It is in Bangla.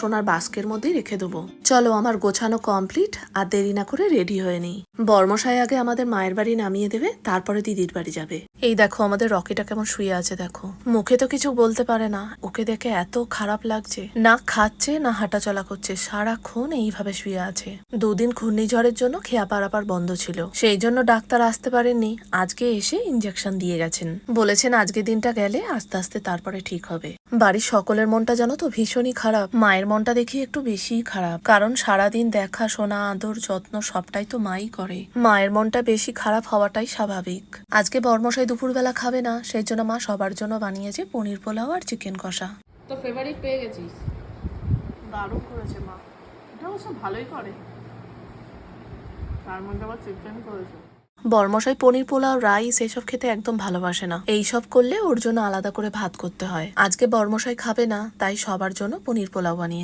সোনার বাস্কের মধ্যেই রেখে দেবো। চলো আমার গোছানো কমপ্লিট, আর দেরি না করে রেডি হয়ে নিই। বর্মশাই আগে আমাদের মায়ের বাড়ি নামিয়ে দেবে, তারপরে দিদির বাড়ি যাবে। এই দেখো আমাদের রকিটা কেমন শুয়ে আছে দেখো, মুখে তো কিছু বলতে পারে না। ওকে দেখে এত খারাপ লাগছে, না খাচ্ছে না হাঁটাচলা করছে, সারাক্ষণ এইভাবে শুয়ে আছে। দুদিন ঘূর্ণিঝড়ের জন্য খেয়া পারাপার বন্ধ ছিল, সেই জন্য ডাক্তার আসতে পারেননি। আজকে এসে ইঞ্জেকশন দিয়ে গেছেন, বলেছেন আজকে দিনটা গেলে আস্তে আস্তে তারপরে ঠিক হবে। বাড়ির সকলের মনটা জানো তো ভীষণই খারাপ। মায়ের মনটা দেখি একটু বেশিই খারাপ, কারণ সারাদিন দেখাশোনা আদর যত্ন সবটাই তো মাই করে। মায়ের মনটা বেশি খারাপ হওয়াটাই স্বাভাবিক। আজকে বর্মশাই দুপুরবেলা খাবে না, সেই জন্য মা সবার জন্য বানিয়েছে পনির পোলাও আর চিকেন কষা। তো ফেভারিট পেয়ে গেছিস। দারুণ করেছে মা, এটা অবশ্য ভালোই করে, তার মধ্যে আবার চিকেন করেছে। বর্মশাই পনির পোলাও রাইস এসব খেতে একদম ভালোবাসে না, এইসব করলে ওর জন্য আলাদা করে ভাত করতে হয়। আজকে বর্মশাই খাবে না, তাই সবার জন্য পনির পোলাও বানিয়ে